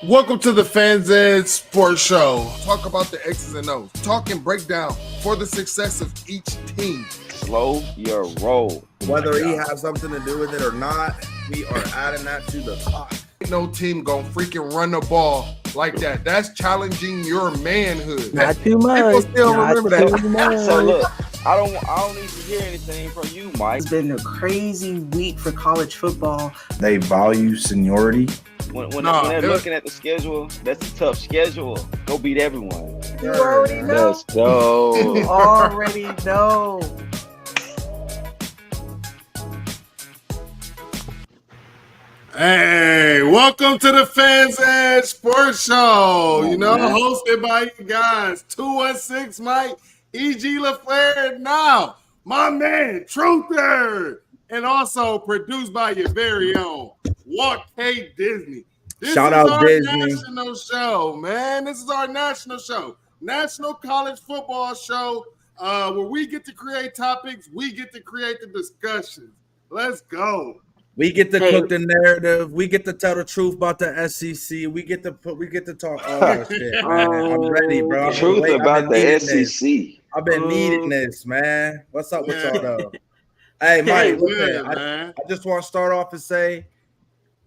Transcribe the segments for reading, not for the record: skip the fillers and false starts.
Welcome to the Fans Ed Sports Show. Talk about the X's and O's. Talk and break down for the success of each team. Slow your roll. Whether he has something to do with it or not, we are adding that to the pot. Ain't no team gonna freaking run the ball like that. That's challenging your manhood. Not too much. People still remember that. So look, I don't need to hear anything from you, Mike. It's been a crazy week for college football. They value seniority. When they're looking at the schedule, that's a tough schedule. Go beat everyone. You already know. Let's go. Already know. Hey, welcome to the Fans Ed Sports Show. Hosted by you guys, 216 Mike, E.G. Laflare, and now my man, Truther, and also produced by your very own Walt K Disney. Shout out Disney. National show, man. This is our national show, national college football show, where we get to create topics, we get to create the discussions. Let's go. We get to cook the narrative. We get to tell the truth about the SEC. We get to talk all that shit, man. I'm ready, bro. Truth about the SEC. I've been needing this, man. What's up with y'all though? Hey, Mike, listen, I just want to start off and say,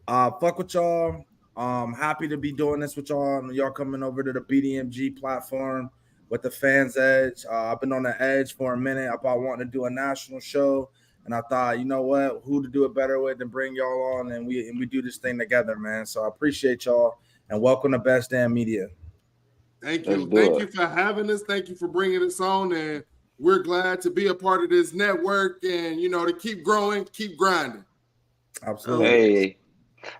fuck with y'all. Happy to be doing this with y'all. Y'all coming over to the BDMG platform with the Fans Edge. I've been on the edge for a minute about wanting to do a national show. And I thought, you know what, who to do it better with than bring y'all on, and we do this thing together, man. So I appreciate y'all, and welcome to Best Damn Media. Thank you. Thank you for having us. Thank you for bringing us on, and we're glad to be a part of this network and, to keep growing, keep grinding. Absolutely. Hey,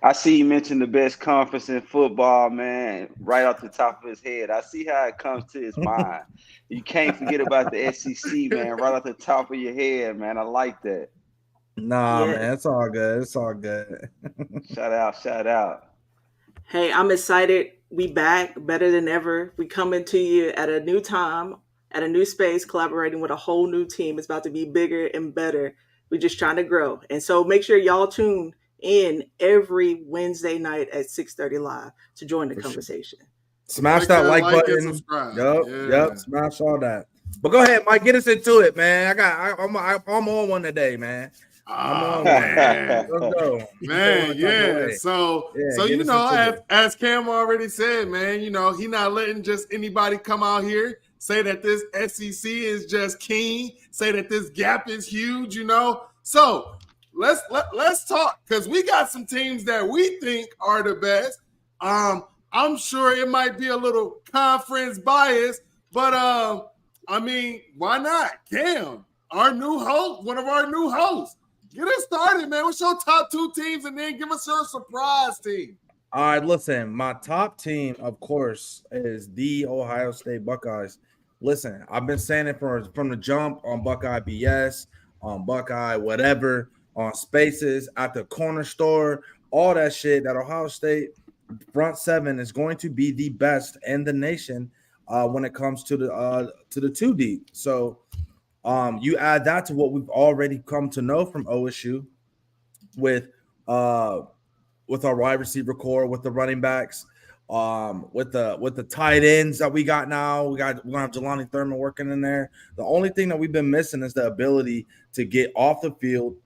I see you mentioned the best conference in football, man, right off the top of his head. I see how it comes to his mind. You can't forget about the SEC, man, right off the top of your head, man. I like that. Nah, man, it's all good. It's all good. Shout out. Hey, I'm excited. We back better than ever. We coming to you at a new time, at a new space, collaborating with a whole new team. It's about to be bigger and better. We're just trying to grow. And so make sure y'all tune in every Wednesday night at 6:30 live to join the conversation. Sure. Smash that like button. Yep. Smash all that. But go ahead, Mike. Get us into it, man. I'm on one today, man. I'm on one. Let's go. Man, yeah. So as Cam already said, man, he not letting just anybody come out here say that this SEC is just king, say that this gap is huge, So let's talk, because we got some teams that we think are the best. I'm sure it might be a little conference bias, but why not? Cam, our new host, one of our new hosts. Get us started, man. What's your top two teams, and then give us your surprise team? All right, listen, my top team, of course, is the Ohio State Buckeyes. Listen, I've been saying it from the jump on Buckeye BS, on Buckeye whatever, on Spaces, at the corner store, all that shit, that Ohio State front seven is going to be the best in the nation when it comes to the 2 deep. So you add that to what we've already come to know from OSU with our wide receiver core, with the running backs, with the tight ends that we got now. We're gonna have Jelani Thurman working in there. The only thing that we've been missing is the ability to get off the field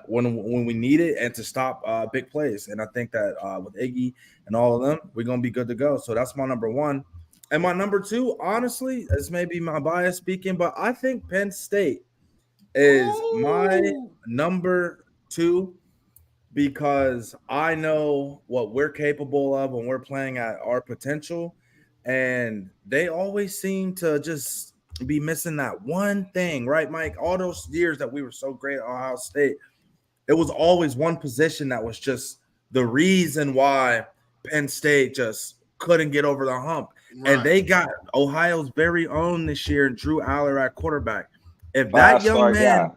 when we need it, and to stop big plays. And I think that with Iggy and all of them, we're going to be good to go. So that's my number one. And my number two, honestly, this may be my bias speaking, but I think Penn State is my number two, because I know what we're capable of when we're playing at our potential. And they always seem to just be missing that one thing, right, Mike? All those years that we were so great at Ohio State, it was always one position that was just the reason why Penn State just couldn't get over the hump. Right. And they got Ohio's very own this year, Drew Aller at quarterback. If that young man,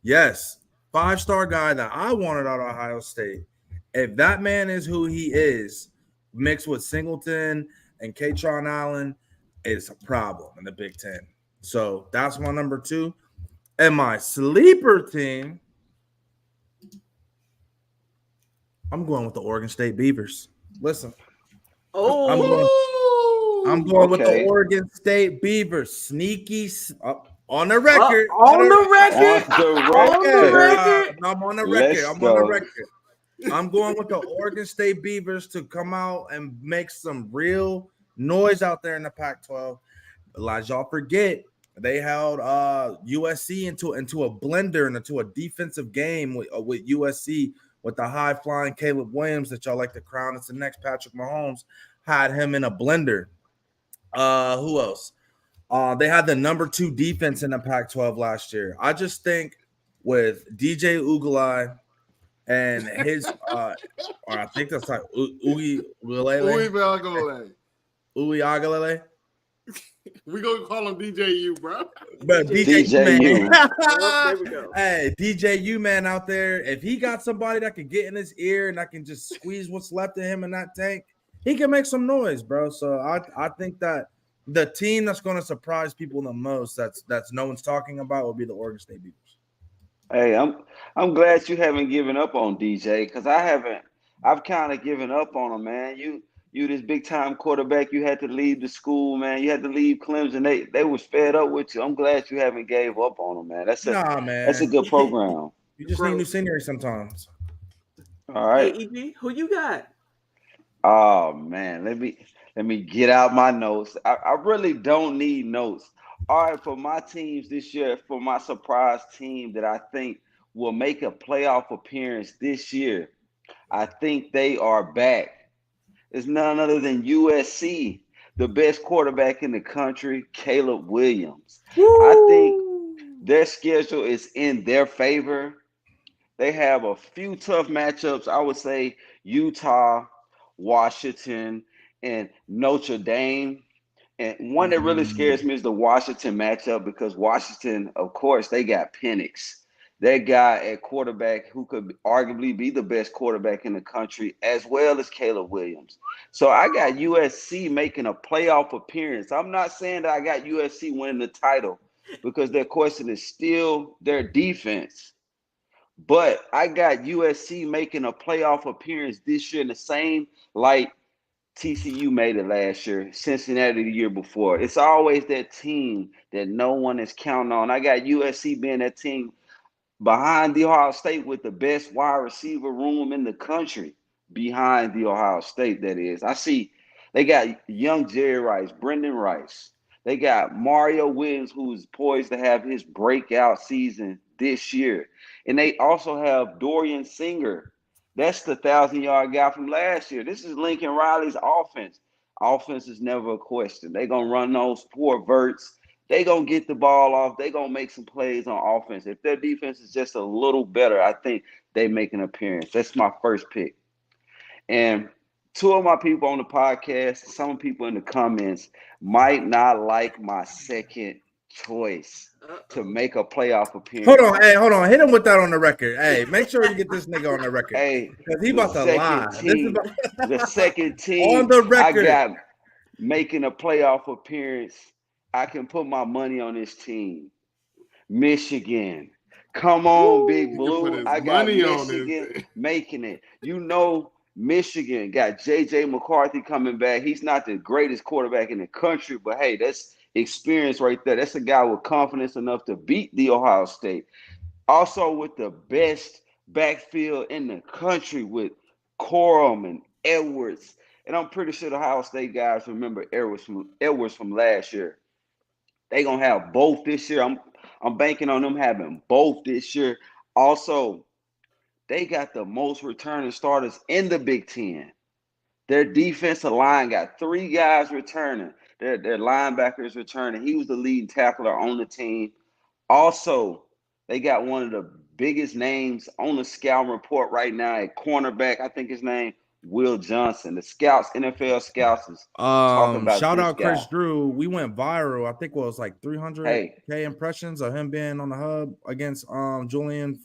yes, 5-star guy that I wanted out of Ohio State, if that man is who he is, mixed with Singleton and Katron Allen, it's a problem in the Big Ten. So that's my number two. And my sleeper team, I'm going with the Oregon State Beavers. Listen, I'm going with the Oregon State Beavers. Sneaky on the record. On the record. I'm on the record. I'm going with the Oregon State Beavers to come out and make some real noise out there in the Pac-12. As y'all forget, they held USC into a blender and into a defensive game with USC with the high-flying Caleb Williams that y'all like to crown as the next Patrick Mahomes. Had him in a blender. Who else? They had the number 2 defense in the Pac-12 last year. I just think with DJ Ugalai and his, or I think that's like Ugalele. We gonna call him DJU, bro. But DJU, man. There we go. Hey, DJU man out there. If he got somebody that can get in his ear and that can just squeeze what's left of him in that tank, he can make some noise, bro. So I think that the team that's going to surprise people the most, that's no one's talking about, will be the Oregon State Beavers. Hey, I'm glad you haven't given up on DJ, because I haven't. I've kind of given up on him, man. You this big time quarterback. You had to leave the school, man. You had to leave Clemson. They was fed up with you. I'm glad you haven't gave up on him, man. That's a good program. You just need new scenery sometimes. All right. Hey, EB, who you got? Oh man, let me get out my notes. I really don't need notes. All right, for my teams this year, for my surprise team that I think will make a playoff appearance this year, I think they are back. It's none other than USC, the best quarterback in the country, Caleb Williams. Woo! I think their schedule is in their favor. They have a few tough matchups. I would say Utah, Washington, and Notre Dame. And one that really scares me is the Washington matchup, because Washington, of course, they got Penix. That guy at quarterback who could arguably be the best quarterback in the country, as well as Caleb Williams. So I got USC making a playoff appearance. I'm not saying that I got USC winning the title, because their question is still their defense. But I got USC making a playoff appearance this year in the same light TCU made it last year, Cincinnati the year before. It's always that team that no one is counting on. I got USC being that team behind the Ohio State with the best wide receiver room in the country. Behind the Ohio State, that is. I see they got young Jerry Rice, Brendan Rice. They got Mario Williams, who's poised to have his breakout season this year. And they also have Dorian Singer. That's the 1,000-yard guy from last year. This is Lincoln Riley's offense. Offense is never a question. They're going to run those 4 verts. They're going to get the ball off. They're going to make some plays on offense. If their defense is just a little better, I think they make an appearance. That's my first pick. And 2 of my people on the podcast, some people in the comments might not like my second choice to make a playoff appearance. Hold on. Hit him with that on the record. Hey, make sure you get this nigga on the record. Hey, because he about to lie. The second team on the record. I got making a playoff appearance. I can put my money on this team. Michigan. Come on, Big Blue. I got Michigan making it. You know, Michigan got J.J. McCarthy coming back. He's not the greatest quarterback in the country, but hey, that's experience right there. That's a guy with confidence enough to beat the Ohio State. Also with the best backfield in the country with Corum and Edwards. And I'm pretty sure the Ohio State guys remember Edwards from last year. They're going to have both this year. I'm banking on them having both this year. Also, they got the most returning starters in the Big Ten. Their defensive line got 3 guys returning. Their linebackers returning. He was the leading tackler on the team. Also, they got one of the biggest names on the scout report right now at cornerback. I think his name, Will Johnson. The scouts, NFL scouts, is talking about shout this out guy. Chris Drew. We went viral. I think it was like 300K impressions of him being on the hub against Julian.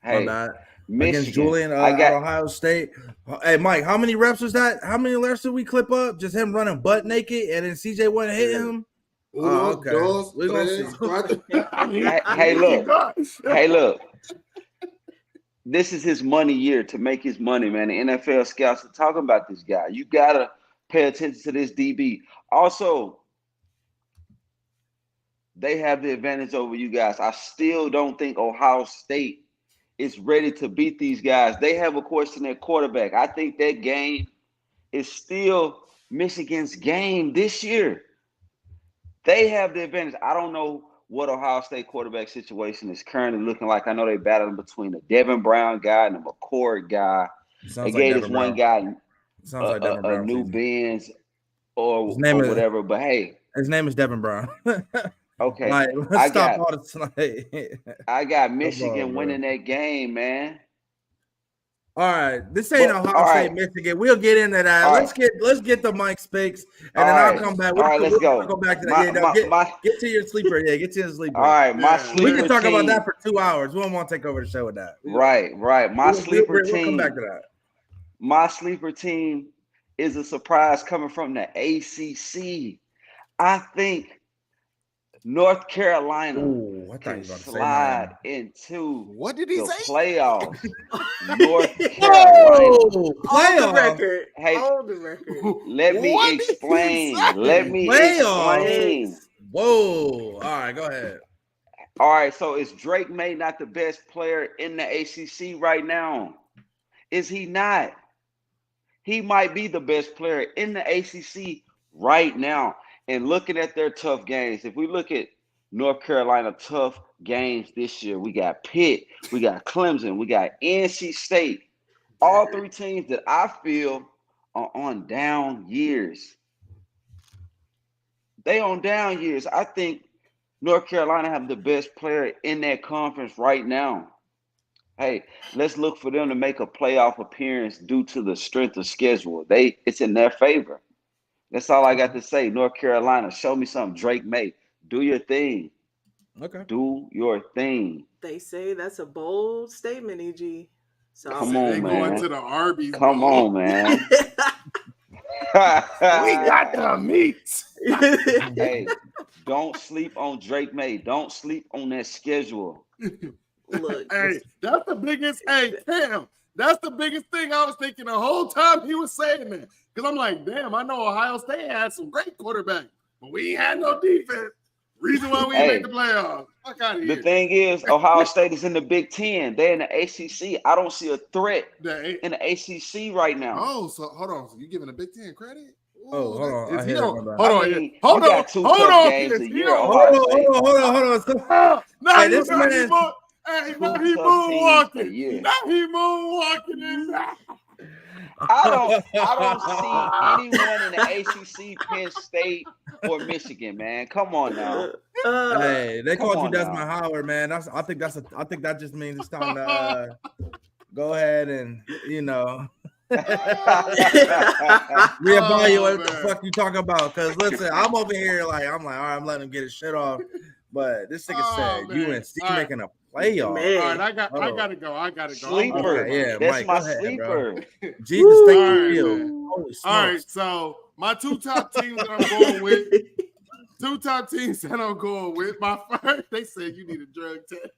Against Julian Ohio State. Hey, Mike, how many reps was that? How many reps did we clip up? Just him running butt naked and then CJ wasn't hitting him? Okay. Hey, look. this is his money year to make his money, man. The NFL scouts are talking about this guy. You gotta pay attention to this DB. Also, they have the advantage over you guys. I still don't think Ohio State is ready to beat these guys. They have, of course, in their quarterback. I think that game is still Michigan's game this year. They have the advantage. I don't know what Ohio State quarterback situation is currently looking like. I know they're battling between a Devin Brown guy and a McCord guy. They gave this one guy a new Benz or whatever. But hey, his name is Devin Brown. Okay, I got Michigan winning that game, man. All right, this ain't Ohio State, Michigan. We'll get into that. Let's get the Mike's picks, and then I'll come back. Let's go. Go back to that. Get to your sleeper. Yeah, get to your sleeper. All right, my sleeper. We can talk about that for 2 hours. We don't want to take over the show with that. Right. My sleeper team. We'll come back to that. My sleeper team is a surprise coming from the ACC. I think North Carolina can slide into the playoffs. North Carolina. On the record. Hey, on the record. Let me explain. Whoa. All right, go ahead. All right, so is Drake May not the best player in the ACC right now? Is he not? He might be the best player in the ACC right now. And looking at their tough games, if we look at North Carolina tough games this year, we got Pitt, we got Clemson, we got NC State. All three teams that I feel are on down years. They on down years. I think North Carolina have the best player in that conference right now. Hey, let's look for them to make a playoff appearance due to the strength of schedule. It's in their favor. That's all I got to say. North Carolina, show me something. Drake May, do your thing. Okay. Do your thing. They say that's a bold statement, EG. So come on, man. Going to the Arby's. Come on, man. We got the meat. Hey, don't sleep on Drake May. Don't sleep on that schedule. Look, hey, that's the biggest. Hey, Cam, that's the biggest thing I was thinking the whole time he was saying that. Because I'm like, damn, I know Ohio State had some great quarterbacks, but we ain't had no defense. Reason why we didn't make the playoffs. Fuck out of here. The thing is, Ohio State is in the Big Ten. They're in the ACC. I don't see a threat in the ACC right now. Oh, so hold on. So you giving the Big Ten credit? Ooh, hold on. Hold on. Hold on. Now he's moonwalking. Now he moonwalking in that. I don't see anyone in the ACC, Penn State, or Michigan, man. Come on now. Hey, they called you Desmond Howard, man. I think that just means it's time to go ahead and reevaluate what the fuck you talking about. Because listen, I'm over here like all right, I'm letting him get his shit off. But this nigga said UNC making a playoff. Man. All right, I gotta go. Sleeper. Okay, yeah, that's Mike, my ahead, sleeper. Bro. Jesus, thank you. All right, so my two top teams that I'm going with. Two top teams that I'm going with. My first, they said you need a drug test.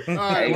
All right,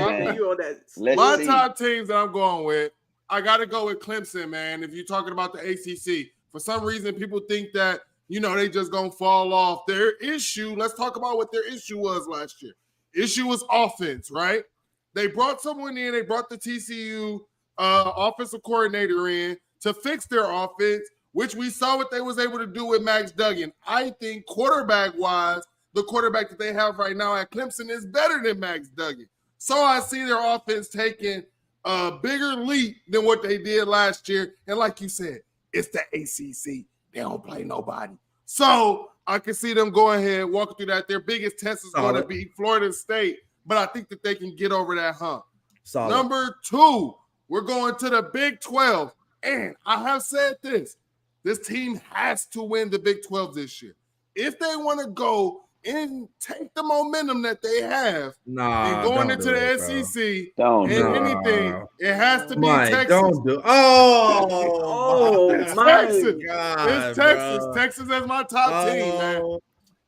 my top teams that I'm going with, I got to go with Clemson, man. If you're talking about the ACC, for some reason, people think that, they just going to fall off. Their issue, let's talk about what their issue was last year. Issue was offense, right? They brought someone in. They brought the TCU offensive coordinator in to fix their offense, which we saw what they was able to do with Max Duggan. I think quarterback-wise, the quarterback that they have right now at Clemson is better than Max Duggan. So I see their offense taking a bigger leap than what they did last year. And like you said, it's the ACC. They don't play nobody. So I can see them going ahead, walking through that. Their biggest test is going to be Florida State, but I think that they can get over that hump. Solid. Number 2, we're going to the Big 12. And I have said this team has to win the Big 12 this year. If they want to go and take the momentum that they have and going into the SEC anything, it has to be Texas. Don't do it's my Texas. God, it's Texas. Bro. Texas is my top team, man.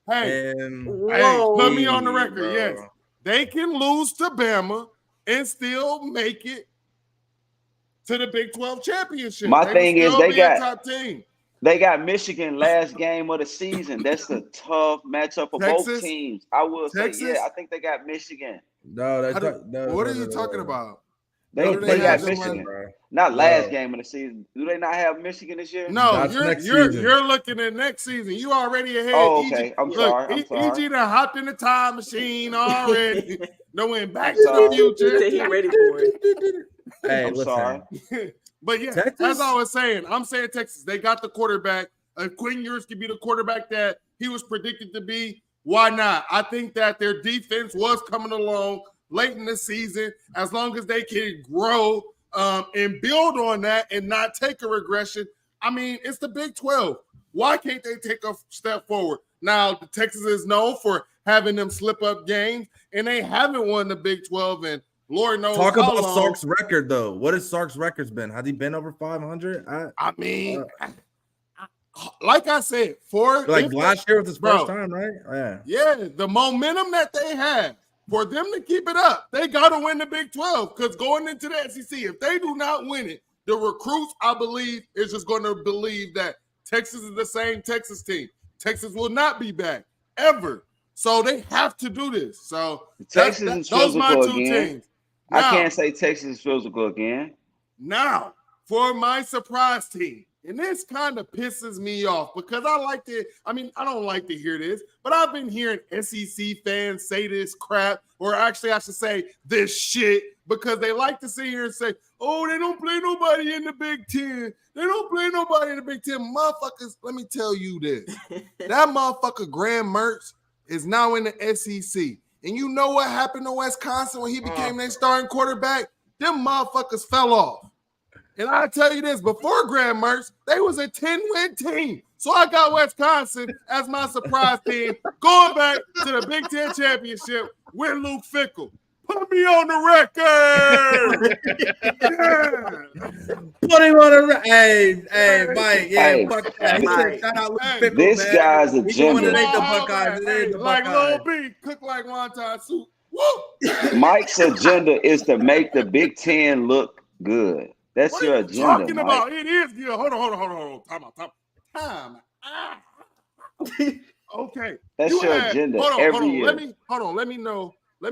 Hey, And, put me on the record. bro. Yes. they can lose to Bama and still make it to the Big 12 championship. My thing is they got top team. They got Michigan last game of the season. That's a tough matchup for both teams. I will say, yeah, I think they got Michigan. No, what are you talking about? They got Michigan. Not last game of the season. Do they not have Michigan this year? No, you're looking at next season. You already ahead. Oh, okay. I'm sorry. EG done hopped in the time machine already. No went back to the future. He ready for it. Hey, I'm sorry. But yeah, Texas? As I was saying, I'm saying Texas. They got the quarterback. Quinn Ewers could be the quarterback that he was predicted to be. Why not? I think that their defense was coming along late in the season. As long as they can grow and build on that and not take a regression. I mean, it's the Big 12. Why can't they take a step forward? Now, Texas is known for having them slip up games, and they haven't won the Big 12 and Lord knows. Talk about Sark's record, though. What has Sark's records been? Has he been over 500? I mean, like I said, last year was his first time, right? Yeah, the momentum that they have for them to keep it up, they got to win the Big 12 because going into the SEC, if they do not win it, the recruits, I believe, is just going to believe that Texas is the same Texas team. Texas will not be back ever. So they have to do this. So Texas is those are my two again. teams. Now, I can't say Texas is physical again. Now, for my surprise team, and this kind of pisses me off because I don't like to hear this, but I've been hearing SEC fans say this crap, or actually I should say this shit, because they like to sit here and say, oh, they don't play nobody in the Big Ten. They don't play nobody in the Big Ten. Motherfuckers, let me tell you this. That motherfucker Graham Mertz is now in the SEC. And you know what happened to Wisconsin when he became their starting quarterback? Them motherfuckers fell off. And I tell you this, before Graham Mertz, they was a 10-win team. So I got Wisconsin as my surprise team going back to the Big Ten championship with Luke Fickell. Put me on the record. Put him on the record. Hey, Mike. Yeah, fuck that. Mike. Shout out Luke Fickell, this man. Guy's agenda. Like Lil B, cook like wonton soup. Woo! Mike's agenda is to make the Big Ten look good. That's what your are you agenda, talking Mike. about? It is good. Hold on. Time out. Okay. That's your agenda every year. Let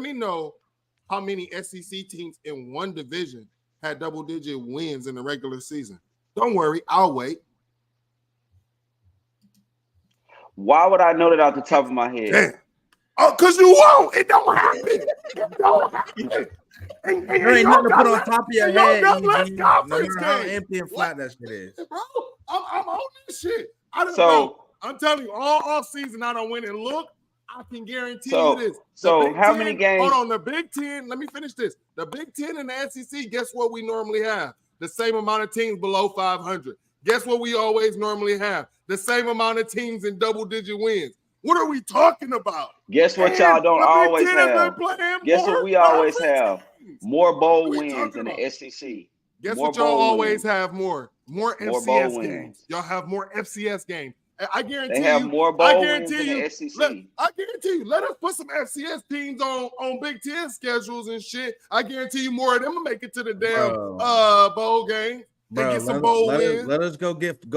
me know how many SEC teams in one division had double-digit wins in the regular season. Don't worry, I'll wait. Why would I know that off the top of my head? Damn. Oh, because you won't. It don't happen. It don't happen. There ain't nothing to put on top of your head. No matter how empty and flat that shit is. Bro, I'm on this shit. I don't know. I'm telling you, all off season I don't win. And look, I can guarantee you this. So how many games? Hold on, the Big Ten. Let me finish this. The Big Ten and the SEC, guess what we normally have? The same amount of teams below 500. Guess what we always normally have? The same amount of teams in double-digit wins. What are we talking about? Guess what y'all don't always have? Guess what we always have? More bowl wins in the SEC. Guess what y'all always have more? More FCS games. Y'all have more FCS games. I guarantee they have you, more bowl wins in the SEC. I guarantee you, let us put some FCS teams on Big Ten schedules and shit. I guarantee you more of them will make it to the damn bowl game. Bro, get some bowl wins. Let us go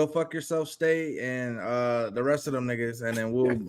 fuck yourself, State, and the rest of them niggas, and then we'll.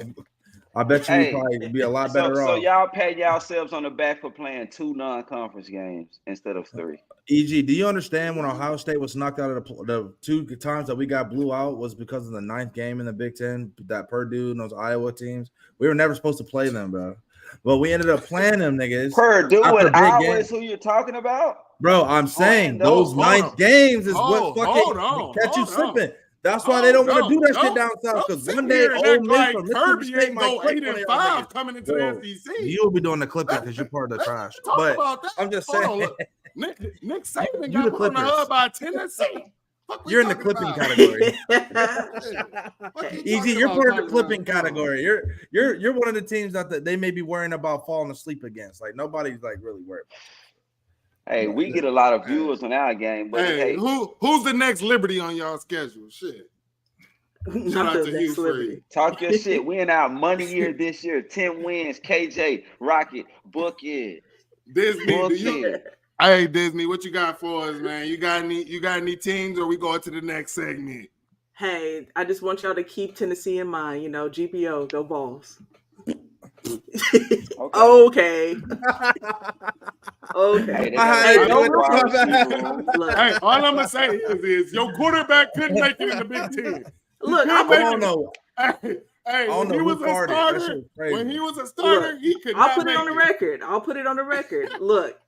I bet you we'll probably be a lot better off. So y'all pat yourselves on the back for playing 2 non-conference games instead of 3. EG, do you understand when Ohio State was knocked out of the 2 times that we got blew out was because of the 9th game in the Big Ten, that Purdue and those Iowa teams? We were never supposed to play them, bro. But we ended up playing them niggas. Purdue and Iowa is who you're talking about? Bro, I'm saying those 9th games is what fucking catch you slipping. That's why they don't want to do that shit down south. Because one day, Ole Miss or Mississippi State might go 8-5 coming into the SEC. You'll be doing the clipping because you're part of the trash. But I'm just saying, Nick Saban got put on the hub by Tennessee. You're in the clipping category. Easy, you're part of the clipping category. You're one of the teams that they may be worrying about falling asleep against. Like nobody's like really worried. Hey, we get a lot of viewers on our game, but hey, who's the next Liberty on y'all schedule? Shit. Shout out to Hugh Freeze. Talk your shit. We in our money year this year. 10 wins. KJ, Rocket, book it. Disney, hey Disney, what you got for us, man? You got any teams, or we going to the next segment? Hey, I just want y'all to keep Tennessee in mind. You know, GPO, go Vols. Okay. Hey, all I'm gonna say is your quarterback couldn't make it in the Big Ten. Look, I don't know. Hey, when he was a starter, he could not. I'll put it on the record. Look,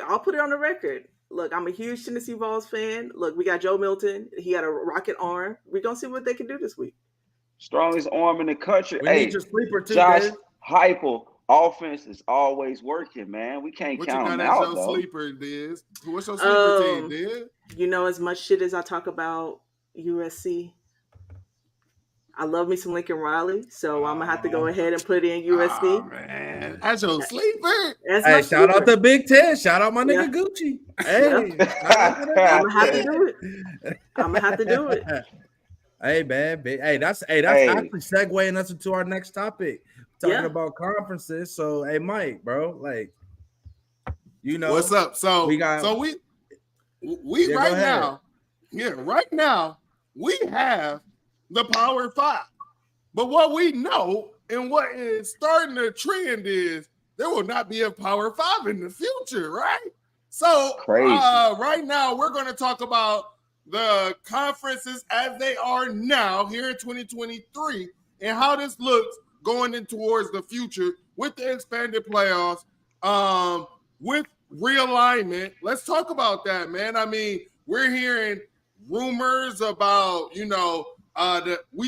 I'll put it on the record. Look, I'm a huge Tennessee Vols fan. Look, we got Joe Milton. He had a rocket arm. We're gonna see what they can do this week. Strongest arm in the country. We need your sleeper too, Josh Dave. Heupel. Offense is always working, man. We can't count him out, though. What's your sleeper team, Diz? You know, as much shit as I talk about USC, I love me some Lincoln Riley, so I'm gonna have to go ahead and put in USC. Oh, man, that's your sleeper. Hey, shout out the Big Ten. Shout out my nigga Gucci. Hey, I'm gonna have to do it. Hey, man. Hey, that's actually segueing us into our next topic. Talking about conferences. So, hey, Mike, bro, like, you know, what's up? So we right now we have the Power Five, but what we know and what is starting to trend is there will not be a Power Five in the future, right? So right now we're going to talk about the conferences as they are now here in 2023 and how this looks going in towards the future with the expanded playoffs, with realignment. Let's talk about that, man. I mean, we're hearing rumors about, we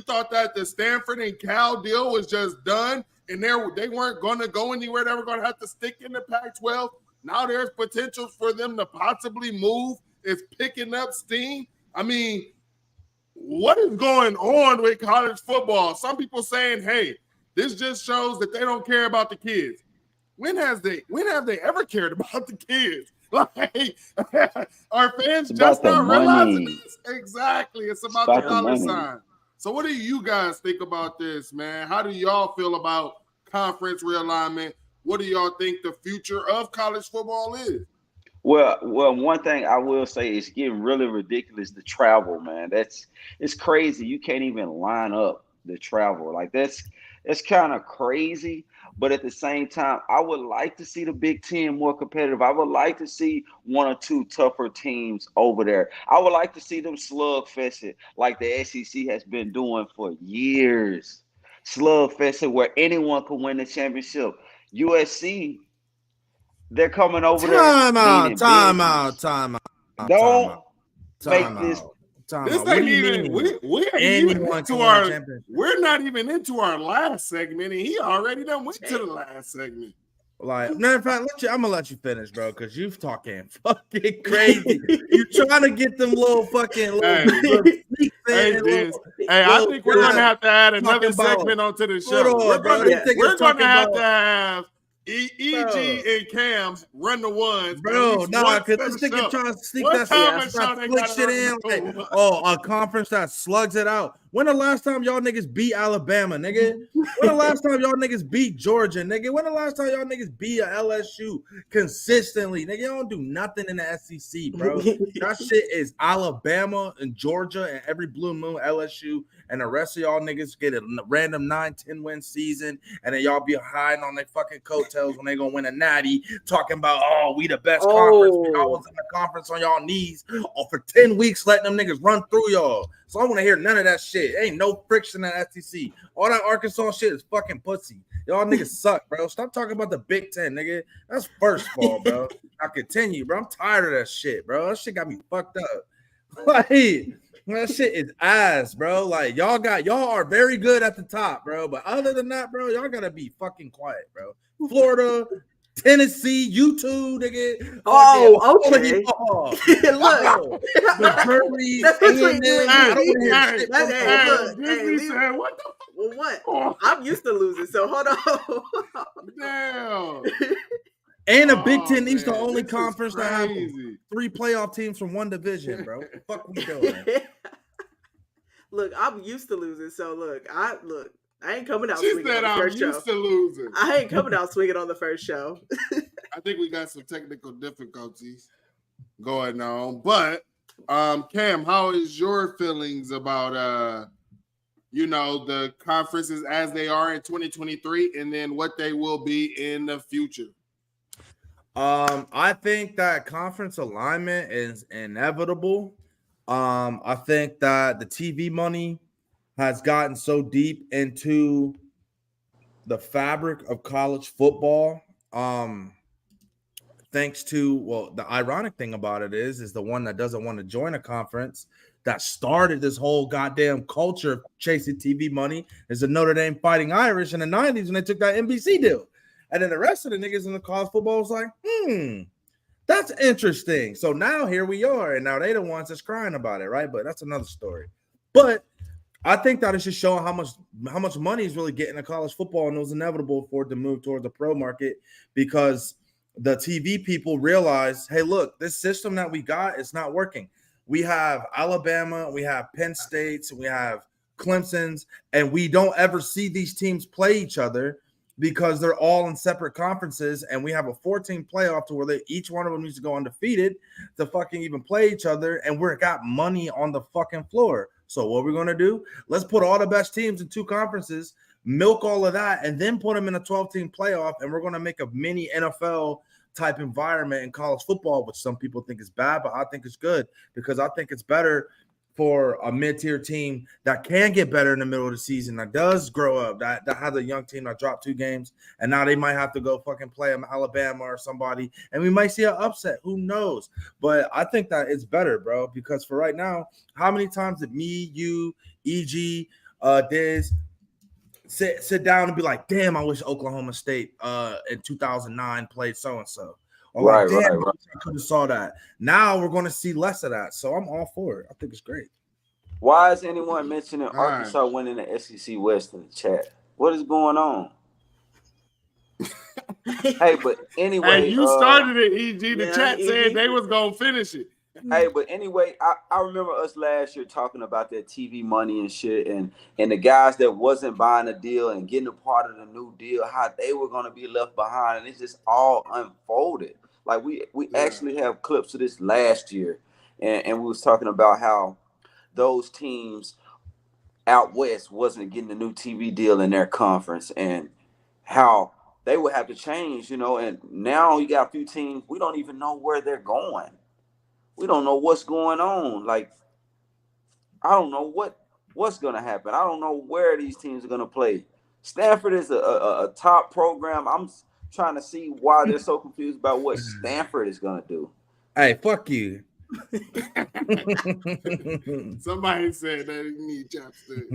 thought that the Stanford and Cal deal was just done and they weren't going to go anywhere. They were going to have to stick in the Pac-12. Now there's potential for them to possibly move. It's picking up steam. I mean, what is going on with college football? Some people saying, hey, this just shows that they don't care about the kids. When have they ever cared about the kids? Like, are fans just not realizing this? Exactly. It's about the dollar sign. So what do you guys think about this, man? How do y'all feel about conference realignment? What do y'all think the future of college football is? Well, one thing I will say is getting really ridiculous, the travel, man. It's crazy. You can't even line up the travel. Like it's kind of crazy, but at the same time, I would like to see the Big Ten more competitive. I would like to see one or two tougher teams over there. I would like to see them slugfested like the SEC has been doing for years. Slugfested where anyone can win the championship. USC, they're coming over there. Time out. Don't make this. This ain't even. We're not even into our last segment, and he already done went to the last segment. Like, matter of fact, I'm gonna let you finish, bro, because you've talking fucking crazy. You trying to get them little fucking. I think we're gonna have to add another segment onto the show. We're gonna have to have EG and Cam run the ones, bro. Nah, because this nigga trying to sneak that shit in. Like, a conference that slugs it out. When the last time y'all niggas beat Alabama, nigga? When the last time y'all niggas beat Georgia, nigga? When the last time y'all niggas beat a LSU consistently, nigga? Y'all don't do nothing in the SEC, bro. That shit is Alabama and Georgia and every blue moon LSU, and the rest of y'all niggas get a random 9-10 win season, and then y'all be hiding on their fucking coattails when they gonna win a natty, talking about, we the best conference. Y'all was in the conference on y'all knees for 10 weeks, letting them niggas run through y'all. So I want to hear none of that shit. Ain't no friction in the SEC. All that Arkansas shit is fucking pussy. Y'all niggas suck, bro. Stop talking about the Big Ten, nigga. That's first of all, bro. I'll continue, bro. I'm tired of that shit, bro. That shit got me fucked up. Like, that shit is ass, bro. Like, y'all are very good at the top, bro. But other than that, bro, y'all gotta be fucking quiet, bro. Florida, Tennessee, you too, nigga. Okay. Look, Missouri, what? I'm used to losing, so hold on. Damn. And the Big Ten East, the only conference that have 3 playoff teams from one division, bro. What the fuck we doing? Look, I'm used to losing. So I ain't coming out She swinging said, on the I'm first show. used to losing. I ain't coming out swinging on the first show. I think we got some technical difficulties going on. But, Cam, how is your feelings about, the conferences as they are in 2023 and then what they will be in the future? I think that conference alignment is inevitable. I think that the TV money has gotten so deep into the fabric of college football. Thanks to, the ironic thing about it is the one that doesn't want to join a conference that started this whole goddamn culture of chasing TV money is the Notre Dame Fighting Irish in the 90s when they took that NBC deal. And then the rest of the niggas in the college football was like, that's interesting. So now here we are. And now they the ones that's crying about it, right? But that's another story. But I think that it's just showing how much money is really getting to college football, and it was inevitable for it to move towards the pro market because the TV people realize, hey, look, this system that we got is not working. We have Alabama, we have Penn States, we have Clemson's, and we don't ever see these teams play each other because they're all in separate conferences, and we have a 14 playoff to where each one of them needs to go undefeated to fucking even play each other, and we're got money on the fucking floor. So what we're going to do, let's put all the best teams in two conferences, milk all of that, and then put them in a 12-team playoff, and we're going to make a mini NFL type environment in college football, which some people think is bad, but I think it's good because I think it's better for a mid-tier team that can get better in the middle of the season, that does grow up, that has a young team that dropped 2 games, and now they might have to go fucking play them Alabama or somebody, and we might see an upset. Who knows? But I think that it's better, bro, because for right now, how many times did me, you, EG, Diz sit down and be like, damn, I wish Oklahoma State in 2009 played so-and-so. Or right, like, damn, right. I could have saw that. Now we're going to see less of that. So I'm all for it. I think it's great. Why is anyone mentioning Arkansas winning the SEC West in the chat? What is going on? Hey, but anyway. Hey, you started it, EG. The chat EG said they was going to finish it. Hey, but anyway, I remember us last year talking about that TV money and shit, and the guys that wasn't buying a deal and getting a part of the new deal, how they were going to be left behind, and it's just all unfolded. Like we actually have clips of this last year, and we was talking about how those teams out west wasn't getting a new TV deal in their conference, and how they would have to change, and now you got a few teams, we don't even know where they're going. We don't know what's going on. Like, I don't know what's going to happen. I don't know where these teams are going to play. Stanford is a top program. I'm trying to see why they're so confused about what Stanford is going to do. Hey, fuck you. Somebody said they need chopsticks.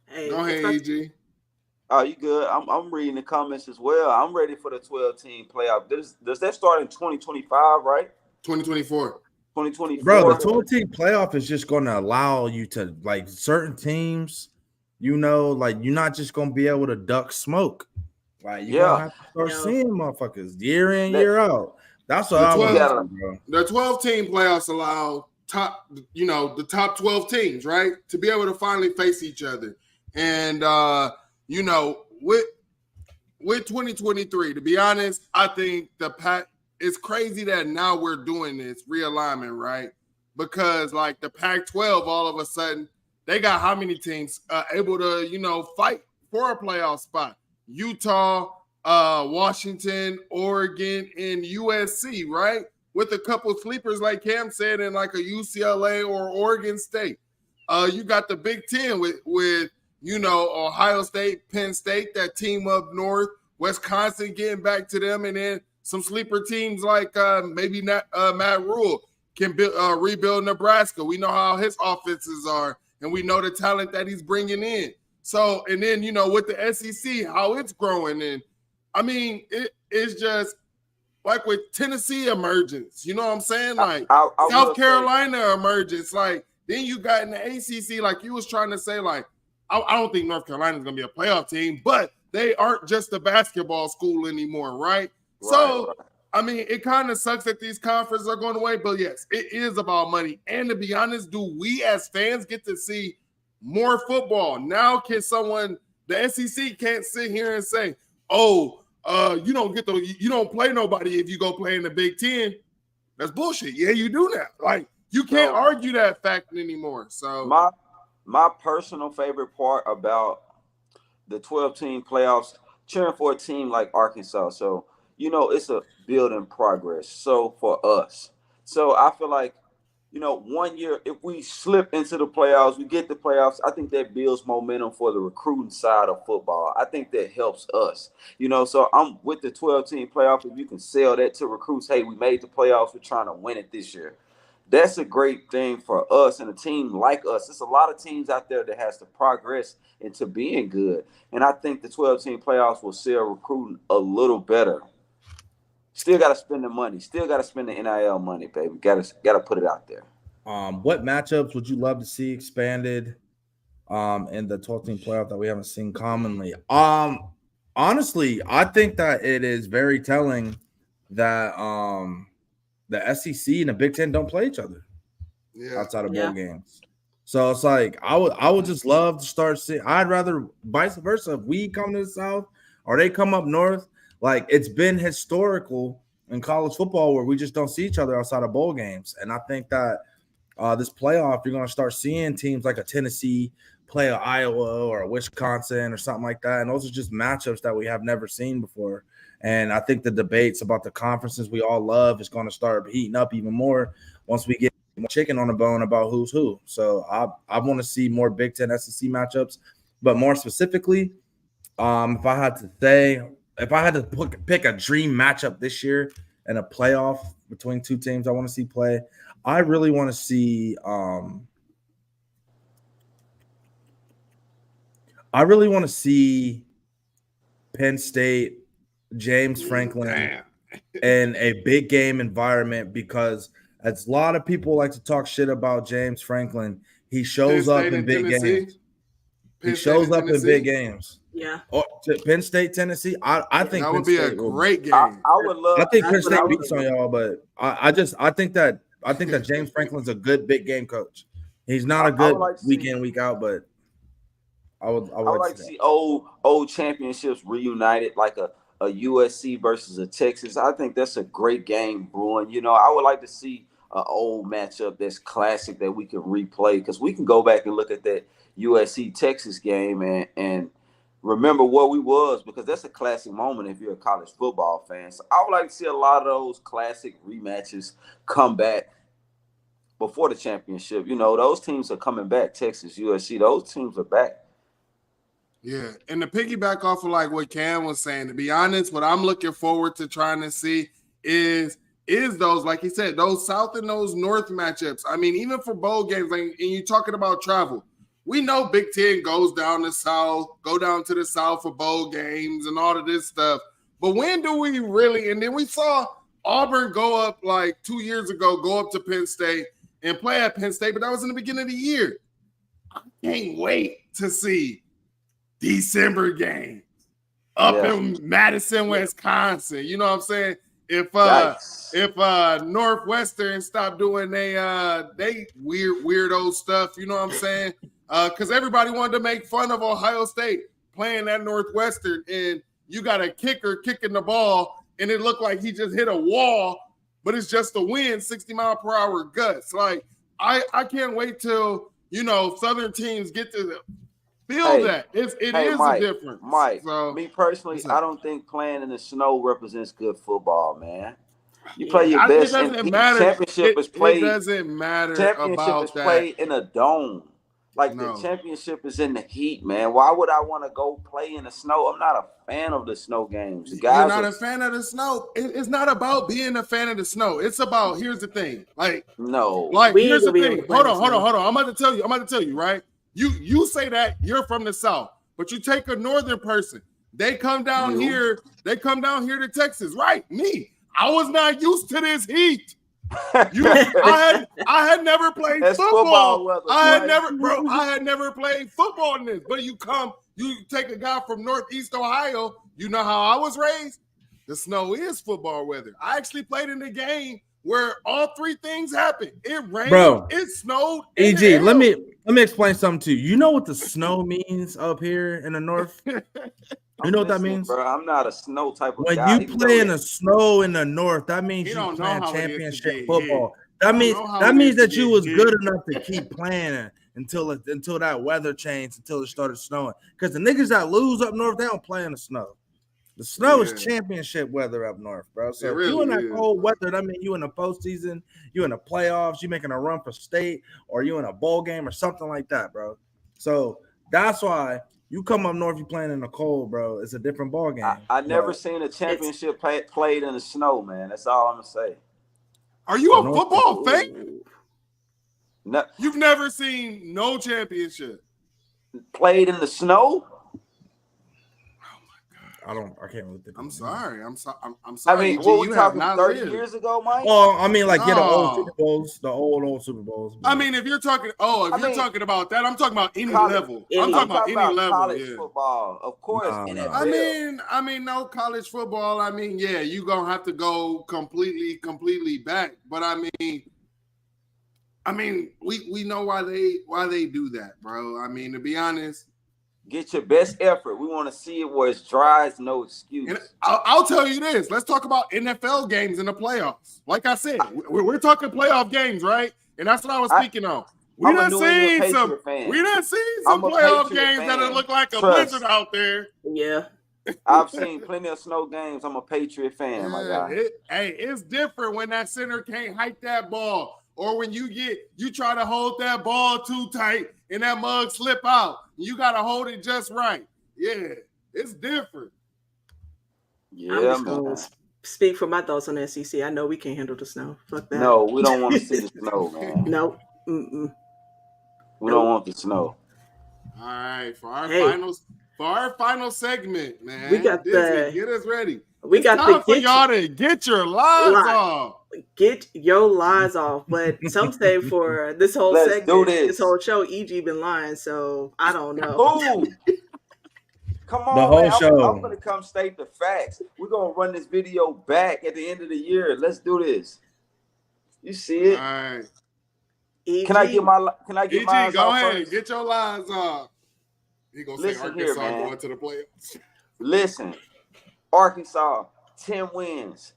Hey, go ahead, EG. Oh, you good? I'm reading the comments as well. I'm ready for the 12-team playoff. Does that start in 2025, right? 2024. 2024. Bro, the 12-team playoff is just going to allow you to, like, certain teams, you're not just going to be able to duck smoke. Like, you're going to have to start seeing motherfuckers year in, year out. That's what I want, bro. The 12-team playoffs allow the top 12 teams, right, to be able to finally face each other. And, with 2023, to be honest, I think it's crazy that now we're doing this realignment, right? Because like the Pac-12, all of a sudden, they got how many teams able to, fight for a playoff spot? Utah, Washington, Oregon, and USC, right? With a couple sleepers, like Cam said, in like a UCLA or Oregon State. You got the Big Ten with Ohio State, Penn State, that team up north, Wisconsin getting back to them, and then some sleeper teams like maybe not Matt Rule can rebuild Nebraska. We know how his offenses are, and we know the talent that he's bringing in. So, and then, with the SEC, how it's growing. And, I mean, it's just like with Tennessee emergence, you know what I'm saying? Like South Carolina emergence. Like, then you got in the ACC, like you was trying to say, like, I don't think North Carolina is going to be a playoff team, but they aren't just a basketball school anymore, right? So I mean, it kind of sucks that these conferences are going away, but yes, it is about money. And to be honest, do we as fans get to see more football? Now can the SEC can't sit here and say, oh, you don't play nobody if you go play in the Big Ten. That's bullshit. Yeah, you do now. Like, you can't argue that fact anymore. So my personal favorite part about the 12-team playoffs, cheering for a team like Arkansas. So, it's a building progress. So for us, so I feel like, 1 year, if we slip into the playoffs, we get the playoffs, I think that builds momentum for the recruiting side of football. I think that helps us, so I'm with the 12-team playoff. If you can sell that to recruits, hey, we made the playoffs, we're trying to win it this year. That's a great thing for us and a team like us. There's a lot of teams out there that has to progress into being good. And I think the 12-team playoffs will sell recruiting a little better. Still got to spend the money. Still got to spend the NIL money, baby. Got to put it out there. What matchups would you love to see expanded in the 12-team playoff that we haven't seen commonly? Honestly, I think that it is very telling that the SEC and the Big Ten don't play each other outside of bowl games. So it's like I would just love to start seeing. I'd rather vice versa. If we come to the South or they come up north, like it's been historical in college football where we just don't see each other outside of bowl games. And I think that this playoff, you're going to start seeing teams like a Tennessee play an Iowa or a Wisconsin or something like that. And those are just matchups that we have never seen before. And I think the debates about the conferences we all love is going to start heating up even more once we get more chicken on the bone about who's who. So I want to see more Big Ten SEC matchups, but more specifically, if I had to pick a dream matchup this year in a playoff between two teams I want to see play, I really want to see Penn State, James Franklin in a big game environment, because as a lot of people like to talk shit about James Franklin, he shows up in big games. He shows up in big games. Yeah. Or Penn State, Tennessee. I think that would be a great game. I would love. I think Penn State beats on y'all, but I think that James Franklin's a good big game coach. He's not a good week in, week out, but I would like to see old championships reunited, like a USC versus a Texas. I think that's a great game brewing. I would like to see an old matchup that's classic that we can replay, because we can go back and look at that USC Texas game and remember what we was, because that's a classic moment if you're a college football fan. So I would like to see a lot of those classic rematches come back before the championship. Those teams are coming back. Texas, USC, those teams are back. Yeah, and to piggyback off of like what Cam was saying, to be honest, what I'm looking forward to trying to see is those, like he said, those South and those North matchups. I mean, even for bowl games, and you're talking about travel, we know Big Ten goes down to the South for bowl games and all of this stuff. But when do we really? And then we saw Auburn go up like 2 years ago, go up to Penn State and play at Penn State, but that was in the beginning of the year. I can't wait to see December games up in Madison, Wisconsin. You know what I'm saying? If Northwestern stop doing they weirdo stuff, you know what I'm saying? Because everybody wanted to make fun of Ohio State playing at Northwestern, and you got a kicker kicking the ball, and it looked like he just hit a wall, but it's just a wind, 60-mile-per-hour gusts. Like, I can't wait till, Southern teams get to feel that. It is Mike, a difference. Mike, so, me personally, I don't think playing in the snow represents good football, man. You play your best. It doesn't matter. Championship is played. It doesn't matter. Championship is played in a dome. Like the championship is in the heat, man. Why would I want to go play in the snow? I'm not a fan of the snow games. You're not a fan of the snow. It's not about being a fan of the snow. It's about, here's the thing. Here's the thing. Hold on. I'm about to tell you, right? You say that you're from the South, but you take a northern person. They come down here to Texas, right? Me. I was not used to this heat. I had never played football. I had never played football in this. But you take a guy from Northeast Ohio. You know how I was raised? The snow is football weather. I actually played in the game where all three things happened. It rained, Bro, it snowed. EG, let me explain something to you. You know what the snow means up here in the north? You know what that means? Bro, I'm not a snow type of when guy. you play in the snow in the north, that means you playing championship football. That means that you was good enough to keep playing until that weather changed, until it started snowing. Because the niggas that lose up north, they don't play in the snow. The snow is championship weather up north, bro. So if you in that cold weather, that means you in the postseason, you in the playoffs, you making a run for state, or you in a bowl game or something like that, bro. So that's why you come up north, you playing in the cold, bro. It's a different ball game. I never seen a championship played in the snow, man. That's all I'm gonna say. Are you a football fan? No. You've never seen no championship played in the snow? I can't really think. I'm sorry. I'm sorry. I mean, what we talking 30 years ago, Mike? Well, I mean, like, the old Super Bowls, the old Super Bowls. I mean, if you're talking, you're talking about that, I'm talking about any level. I'm talking about any level. College football, of course. NFL. I mean, no college football. I mean, yeah, you gonna have to go completely back. But I mean, we know why they do that, bro. I mean, to be honest. Get your best effort. We want to see it where it's dry as no excuse. And I'll tell you this. Let's talk about NFL games in the playoffs. Like I said, we're talking playoff games, right? And that's what I was speaking on. We done seen some playoff games that look like a blizzard out there. Yeah. I've seen plenty of snow games. I'm a Patriot fan, my guy. It's different when that center can't hike that ball. Or when you try to hold that ball too tight and that mug slip out. You got to hold it just right. Yeah, it's different. Yeah, I'm just going to speak for my thoughts on the SEC. I know we can't handle the snow. Fuck that. No, we don't want to see the snow, man. No. We don't want the snow. All right, for our final segment, man. We got Disney, get us ready. We got time for y'all to get your lies off. Get your lies off. But some say for this whole segment, this whole show, EG been lying, so I don't know. Ooh. Come on, the whole man. show. I'm gonna come state the facts. We're gonna run this video back at the end of the year. Let's do this. You see it? All right. EG. Can I get my EG, go ahead. First? Get your lies off. He gonna say Arkansas going to the playoffs. Listen. Arkansas, 10 wins.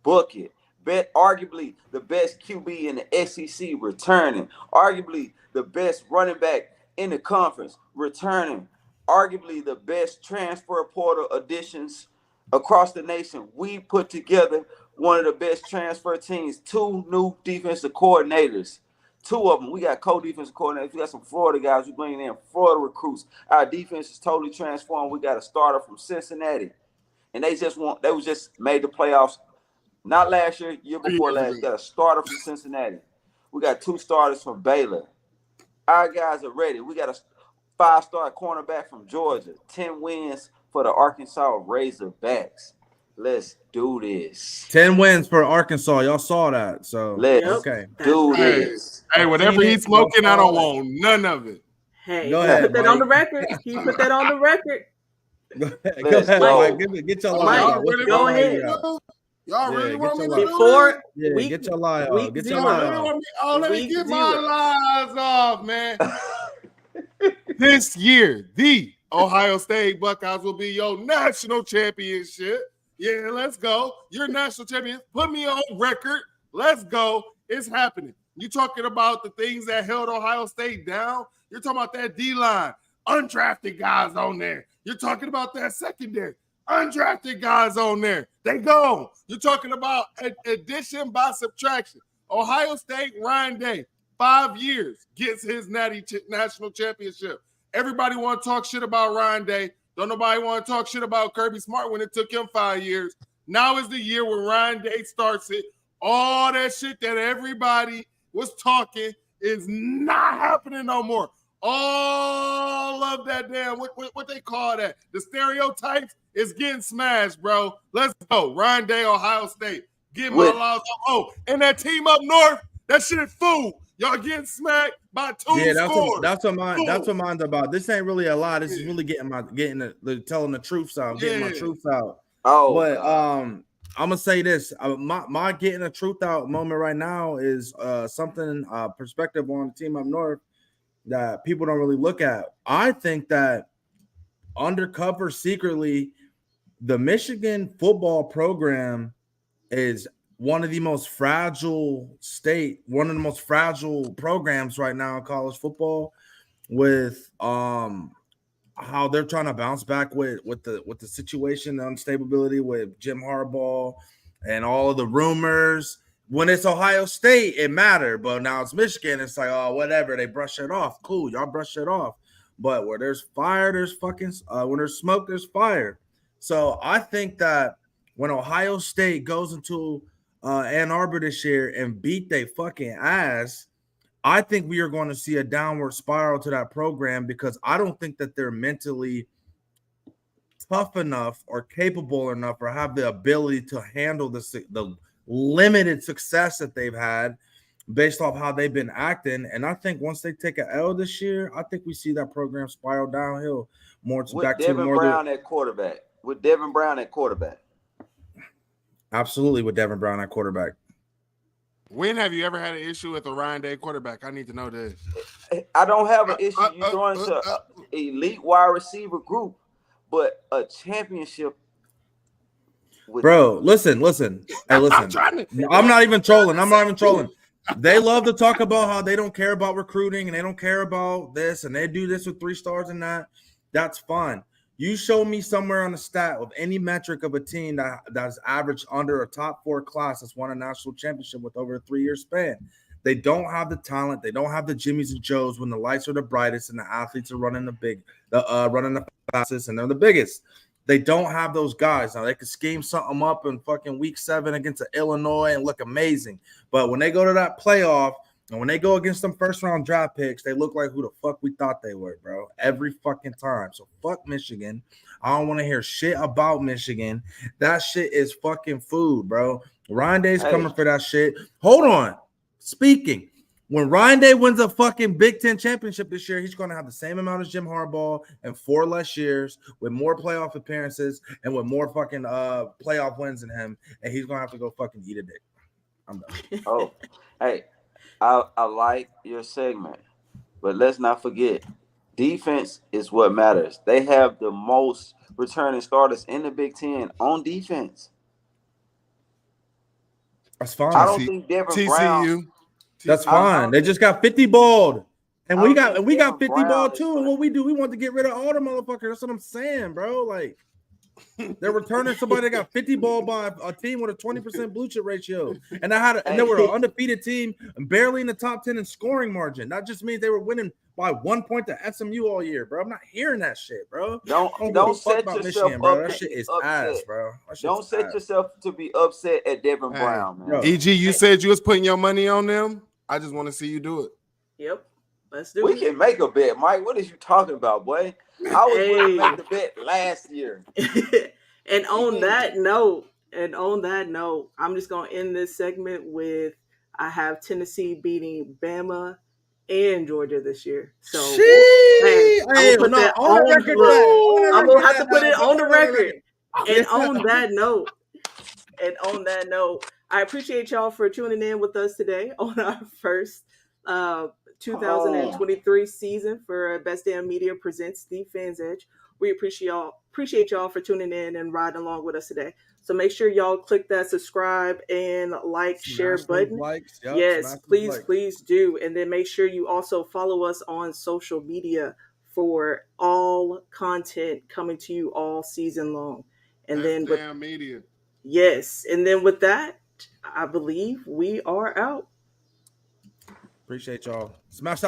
Book it. Bet arguably the best QB in the SEC returning. Arguably the best running back in the conference returning. Arguably the best transfer portal additions across the nation. We put together one of the best transfer teams. 2 new defensive coordinators. 2 of them. We got co-defensive coordinators. We got some Florida guys. We're bringing in Florida recruits. Our defense is totally transformed. We got a starter from Cincinnati. And they was just made the playoffs, not last year, year before last. We got a starter from Cincinnati. We got 2 starters from Baylor. Our guys are ready. We got a 5-star cornerback from Georgia. 10 wins for the Arkansas Razorbacks. Let's do this. 10 wins for Arkansas. Y'all saw that. So let's do this. Hey, whatever he's smoking, I don't want none of it. Hey, go ahead, put that on the record. You put that on the record. Go ahead, Mike. Get your lie out. Go ahead. Y'all really want me to before get your lie out. Get your lie out. Let me get my lies off, man. This year, the Ohio State Buckeyes will be your national championship. Yeah, let's go. You're national champion. Put me on record. Let's go. It's happening. You talking about the things that held Ohio State down? You're talking about that D-line. Undrafted guys on there. You're talking about that secondary. Undrafted guys on there. They gone. You're talking about addition by subtraction. Ohio State, Ryan Day, 5 years, gets his national championship. Everybody want to talk shit about Ryan Day. Don't nobody want to talk shit about Kirby Smart when it took him 5 years. Now is the year where Ryan Day starts it. All that shit that everybody was talking is not happening no more. All of that damn, what they call that? The stereotypes is getting smashed, bro. Let's go. Ryan Day, Ohio State. Get my laws. Oh, and that team up north, that shit fool. Y'all getting smacked by 2 scores. That's what mine's about. This ain't really a lie. This is really telling the truth out. Getting my truth out. Oh, but God. I'm gonna say this: my getting the truth out moment right now is something perspective on the team up north that people don't really look at. I think that undercover secretly, the Michigan football program is one of the most fragile programs right now in college football with how they're trying to bounce back with the situation, the unstability with Jim Harbaugh and all of the rumors. When it's Ohio State, it mattered, but now it's Michigan. It's like, oh, whatever. They brush it off. Cool, y'all brush it off. But where there's fire, there's fucking. When there's smoke, there's fire. So I think that when Ohio State goes into Ann Arbor this year and beat they fucking ass, I think we are going to see a downward spiral to that program because I don't think that they're mentally tough enough or capable enough or have the ability to handle the limited success that they've had based off how they've been acting. And I think once they take an L this year, I think we see that program spiral downhill more to back to more at quarterback. With Devin Brown at quarterback. Absolutely, with Devin Brown at quarterback. When have you ever had an issue with a Ryan Day quarterback? I need to know this. I don't have an issue. You throwing to elite wide receiver group, but a championship. Bro, listen. Hey, listen. I'm not even trolling. They love to talk about how they don't care about recruiting and they don't care about this and they do this with 3 stars and that. That's fine. You show me somewhere on the stat of any metric of a team that's averaged under a top 4 class that's won a national championship with over a 3-year span. They don't have the talent. They don't have the Jimmys and Joes when the lights are the brightest and the athletes are running the fastest and they're the biggest. They don't have those guys. Now, they could scheme something up in fucking week 7 against Illinois and look amazing. But when they go to that playoff and when they go against them first-round draft picks, they look like who the fuck we thought they were, bro, every fucking time. So fuck Michigan. I don't want to hear shit about Michigan. That shit is fucking food, bro. Ryan Day's coming for that shit. Hold on. Speaking, when Ryan Day wins a fucking Big Ten championship this year, he's going to have the same amount as Jim Harbaugh and 4 less years with more playoff appearances and with more fucking playoff wins than him. And he's going to have to go fucking eat a dick. I'm done. Oh, hey, I like your segment, but let's not forget, defense is what matters. They have the most returning starters in the Big Ten on defense. That's fine. I don't think Devin Brown. That's fine. They just got 50 balled. And we got 50 balled too. And what we do, we want to get rid of all the motherfuckers. That's what I'm saying, bro. Like, they're returning somebody that got 50 ball by a team with a 20% blue chip ratio. And they were an undefeated team and barely in the top 10 in scoring margin. That just means they were winning by 1 point to SMU all year, bro. I'm not hearing that shit, bro. Don't set yourself Michigan, bro. That shit is ass, bro. Don't set yourself to be upset at Devin Brown, man. EG, you said you was putting your money on them. I just want to see you do it. Yep. Let's do it. We can make a bet, Mike. What is you talking about, boy? I was going to make the bet last year. And on that note, I'm just going to end this segment with I have Tennessee beating Bama and Georgia this year. So I'm going to have to put it on the record. And on that note, I appreciate y'all for tuning in with us today on our first 2023 season for Best Damn Media presents The Fans Edge. We appreciate y'all for tuning in and riding along with us today. So make sure y'all click that subscribe and share button. Likes. Yep, yes, please do. And then make sure you also follow us on social media for all content coming to you all season long. And then media. Yes, and then with that, I believe we are out. Appreciate y'all. Smash that like.